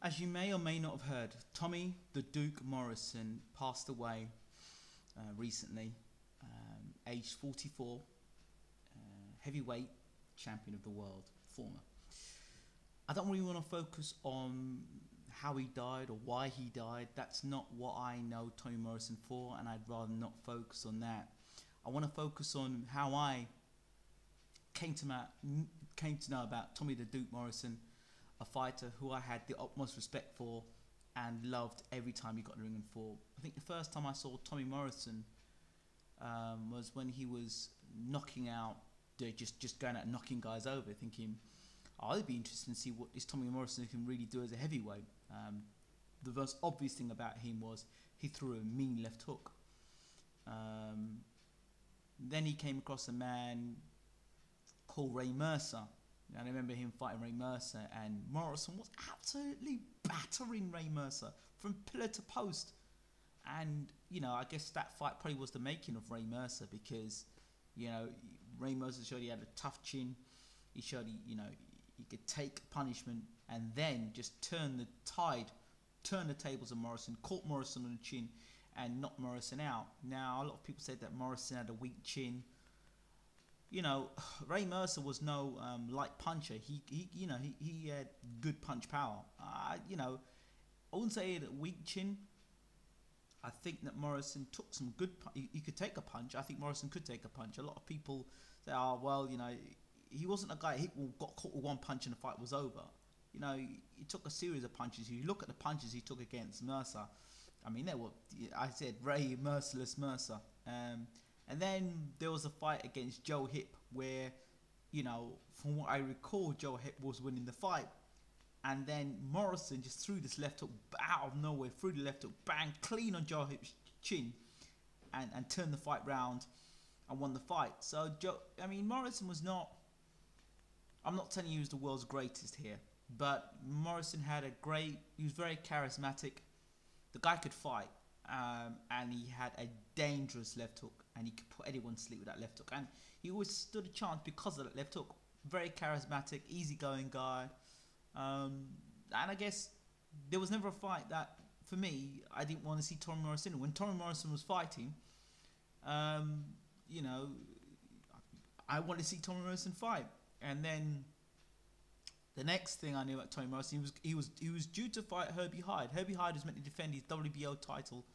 As you may or may not have heard, Tommy the Duke Morrison passed away recently, aged 44, heavyweight champion of the world, former. I don't really want to focus on how he died or why he died. That's not what I know Tommy Morrison for, and I'd rather not focus on that. I want to focus on how I came to know about Tommy the Duke Morrison, a fighter who I had the utmost respect for and loved every time he got in the ring and fought. I think the first time I saw Tommy Morrison was when he was knocking out, just going out and knocking guys over, thinking, oh, it'd be interesting to see what this Tommy Morrison can really do as a heavyweight. The most obvious thing about him was he threw a mean left hook. Then he came across a man called Ray Mercer. And I remember him fighting Ray Mercer, and Morrison was absolutely battering Ray Mercer from pillar to post. And, I guess that fight probably was the making of Ray Mercer, because, Ray Mercer showed he had a tough chin. He showed he could take punishment and then just turn the tables on Morrison, caught Morrison on the chin and knocked Morrison out. Now, a lot of people said that Morrison had a weak chin. Ray Mercer was no light puncher. He had good punch power. I wouldn't say he had a weak chin. I think that Morrison took some good. He could take a punch. I think Morrison could take a punch. A lot of people say, "Oh, well, he wasn't a guy who got caught with one punch and the fight was over." He took a series of punches. If you look at the punches he took against Mercer, I mean, they were. I said Ray Merciless Mercer. And then there was a fight against Joe Hip where, from what I recall, Joe Hip was winning the fight. And then Morrison just threw this left hook out of nowhere, threw the left hook, bang, clean on Joe Hip's chin, and turned the fight round and won the fight. So, Morrison was not, I'm not telling you he was the world's greatest here, but Morrison he was very charismatic. The guy could fight. And he had a dangerous left hook, and he could put anyone to sleep with that left hook, and he always stood a chance because of that left hook. Very charismatic, easygoing guy, and I guess there was never a fight that, for me, I didn't want to see Tommy Morrison. When Tommy Morrison was fighting, I wanted to see Tommy Morrison fight. And then the next thing I knew about Tommy Morrison, he was due to fight Herbie Hyde. Herbie Hyde was meant to defend his WBO title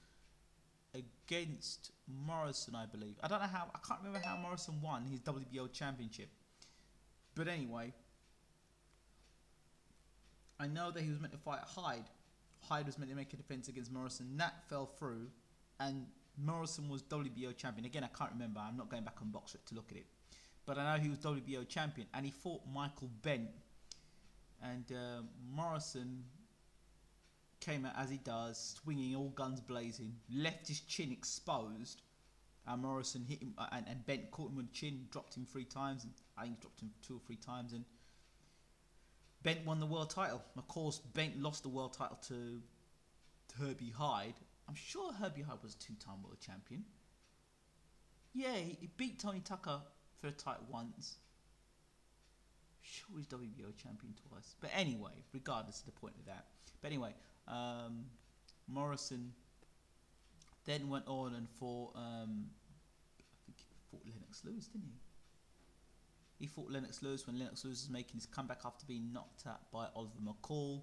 against Morrison, I believe. I can't remember how Morrison won his WBO championship. But anyway, I know that he was meant to fight Hyde. Hyde was meant to make a defense against Morrison. That fell through, and Morrison was WBO champion. Again, I can't remember. I'm not going back on Boxrec to look at it. But I know he was WBO champion, and he fought Michael Bent. And Morrison came out as he does, swinging, all guns blazing, left his chin exposed, and Morrison hit him, and Bent caught him on the chin, dropped him 3 times, and I think he dropped him 2 or 3 times, and Bent won the world title. Of course, Bent lost the world title to Herbie Hyde. I'm sure Herbie Hyde was a 2-time world champion. Yeah, he beat Tony Tucker for the title once. Sure, he's WBO champion twice. But anyway, regardless of the point of that. But anyway, Morrison then went on and fought, I think he fought Lennox Lewis, didn't he? He fought Lennox Lewis when Lennox Lewis was making his comeback after being knocked out by Oliver McCall.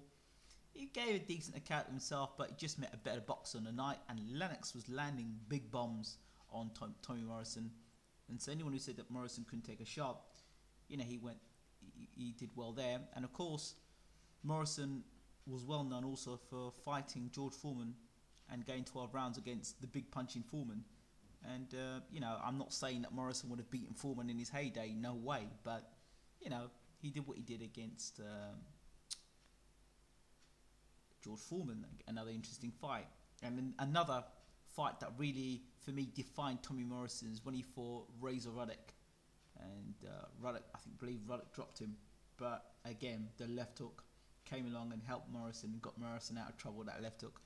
He gave a decent account of himself, but he just met a better boxer on the night, and Lennox was landing big bombs on Tommy Morrison. And so anyone who said that Morrison couldn't take a shot, he did well there. And of course, Morrison was well known also for fighting George Foreman and getting 12 rounds against the big punching Foreman. And I'm not saying that Morrison would have beaten Foreman in his heyday, no way, but he did what he did against George Foreman. Another interesting fight. And then another fight that really, for me, defined Tommy Morrison is when he fought Razor Ruddock. And I believe Ruddock dropped him, but again, the left hook came along and helped Morrison and got Morrison out of trouble with that left hook.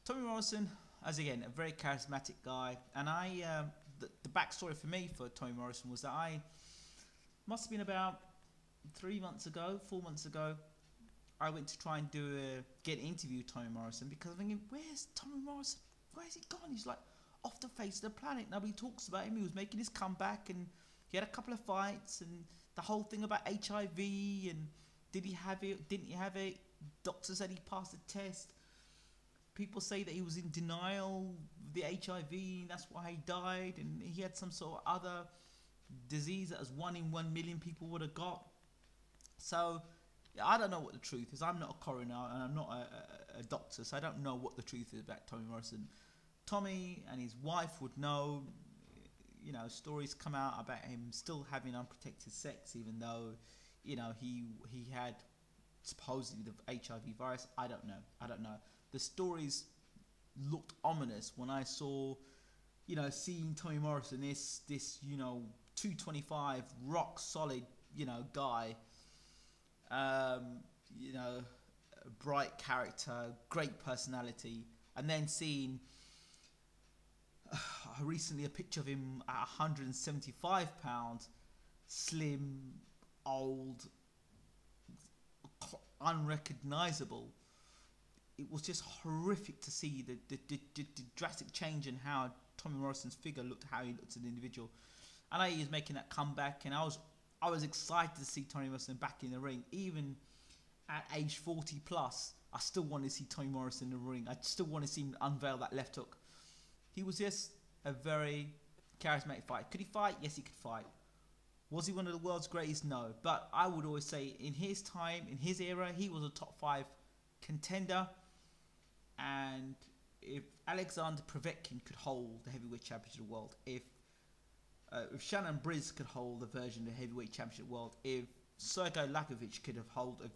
Tommy Morrison, as again, a very charismatic guy, and the backstory for me for Tommy Morrison was that I must have been about 4 months ago, I went to try and get an interview with Tommy Morrison because I'm thinking, where's Tommy Morrison? Where's he gone? He's like off the face of the planet. Nobody talks about him. He was making his comeback and he had a couple of fights and the whole thing about HIV and did he have it? Didn't he have it? Doctor said he passed the test. People say that he was in denial of the HIV and that's why he died, and he had some sort of other disease that was 1 in 1 million people would have got. So I don't know what the truth is. I'm not a coroner and I'm not a doctor, so I don't know what the truth is about Tommy Morrison. Tommy and his wife would know. You know, stories come out about him still having unprotected sex, even though, you know, he had supposedly the HIV virus. I don't know. The stories looked ominous when I saw, you know, seeing Tommy Morrison, this you know, 225 rock solid, you know, guy, you know, bright character, great personality, and then seeing recently a picture of him at 175 pounds, slim, old, unrecognizable. It was just horrific to see the drastic change in how Tommy Morrison's figure looked, how he looked as an individual. I know he was making that comeback, and I was excited to see Tommy Morrison back in the ring. Even at age 40 plus, I still want to see Tommy Morrison in the ring. I still want to see him unveil that left hook. He was just a very charismatic fighter. Could he fight? Yes, he could fight. Was he one of the world's greatest? No. But I would always say in his time, in his era, he was a top 5 contender. And if Alexander Povetkin could hold the heavyweight championship of the world, if Shannon Briz could hold a version of the heavyweight championship of the world, if Sergey Lakovic could have held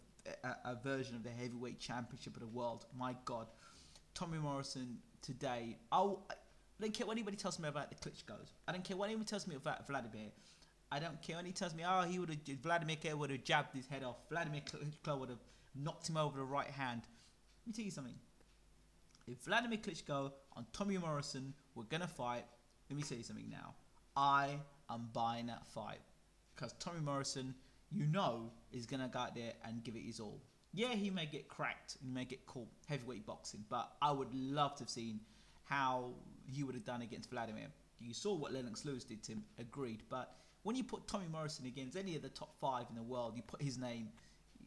a version of the heavyweight championship of the world, my God, Tommy Morrison today, I don't care what anybody tells me about the Klitschko's. I don't care what anybody tells me about Vladimir. I don't care when he tells me, oh, Vladimir would have jabbed his head off. Vladimir Klitschko would have knocked him over the right hand. Let me tell you something. If Vladimir Klitschko and Tommy Morrison were going to fight, let me tell you something now. I am buying that fight. Because Tommy Morrison, you know, is going to go out there and give it his all. Yeah, he may get cracked, he may get caught heavyweight boxing, but I would love to have seen how he would have done against Vladimir. You saw what Lennox Lewis did to him, agreed, but when you put Tommy Morrison against any of the top 5 in the world, you put his name,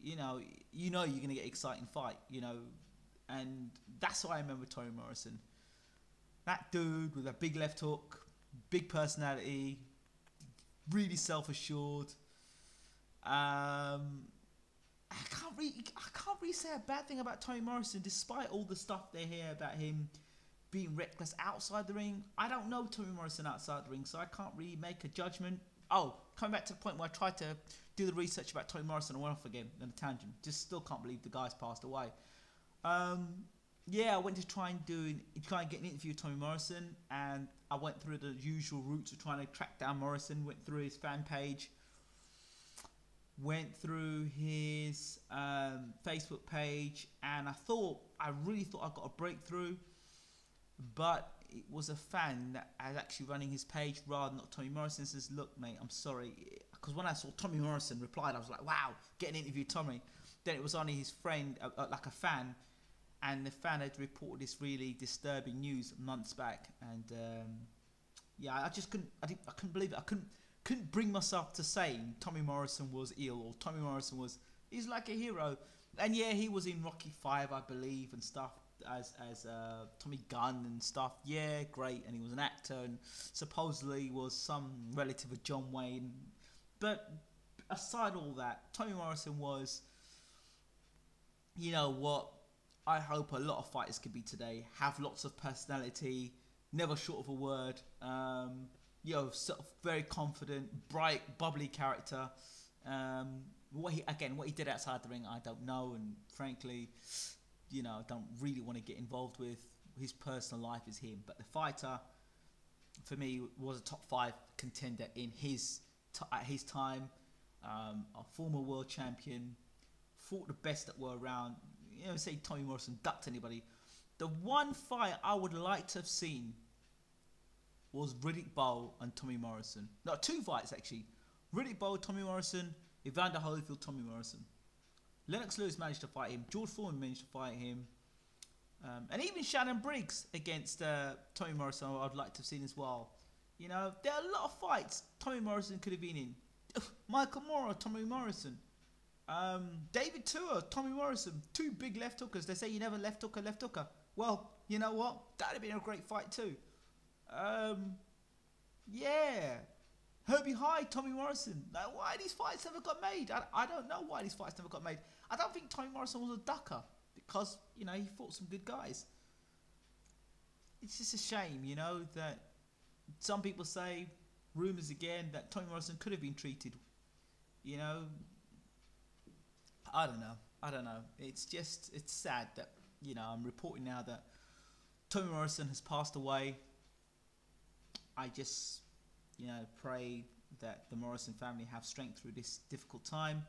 you know you're going to get an exciting fight, you know, and that's why I remember Tommy Morrison. That dude with a big left hook, big personality, really self-assured. I can't really say a bad thing about Tommy Morrison, despite all the stuff they hear about him being reckless outside the ring. I don't know Tommy Morrison outside the ring, so I can't really make a judgment. Oh, coming back to the point where I tried to do the research about Tommy Morrison and went off again on a tangent. Just still can't believe the guy's passed away. Yeah, I went to try and get an interview with Tommy Morrison, and I went through the usual routes of trying to track down Morrison. Went through his fan page, went through his Facebook page, and I really thought I got a breakthrough, but it was a fan that was actually running his page rather than not Tommy Morrison. Says, look mate, I'm sorry, because when I saw Tommy Morrison replied, I was like, wow, get an interview with Tommy. Then it was only his friend, like a fan, and the fan had reported this really disturbing news months back, and yeah, I couldn't believe it. I couldn't bring myself to saying Tommy Morrison was ill, or Tommy Morrison he's like a hero. And yeah, he was in Rocky 5, I believe, and stuff, as Tommy Gunn and stuff. Yeah, great, and he was an actor, and supposedly was some relative of John Wayne. But aside all that, Tommy Morrison was, you know what, I hope a lot of fighters could be today. Have lots of personality, never short of a word. You know, sort of very confident, bright, bubbly character. What he did outside the ring, I don't know, and frankly, you know, I don't really want to get involved with. His personal life is him, but the fighter, for me, was a top 5 contender in at his time. A former world champion, fought the best that were around. You know, say Tommy Morrison ducked anybody. The one fight I would like to have seen was Riddick Bowe and Tommy Morrison. No, 2 fights actually. Riddick Bowe, Tommy Morrison, Evander Holyfield, Tommy Morrison. Lennox Lewis managed to fight him. George Foreman managed to fight him. And even Shannon Briggs against Tommy Morrison, I'd like to have seen as well. You know, there are a lot of fights Tommy Morrison could have been in. Michael Morrow, Tommy Morrison. David Tua, Tommy Morrison. Two big left hookers. They say you never left hooker. Well, you know what? That would have been a great fight too. Yeah. Herbie High, Tommy Morrison. Now, why these fights never got made? I don't know why these fights never got made. I don't think Tommy Morrison was a ducker because, you know, he fought some good guys. It's just a shame, you know, that some people say, rumours again, that Tommy Morrison could have been treated. You know, I don't know. It's sad that, you know, I'm reporting now that Tommy Morrison has passed away. I just, you know, pray that the Morrison family have strength through this difficult time.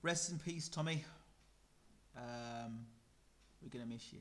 Rest in peace, Tommy. We're going to miss you.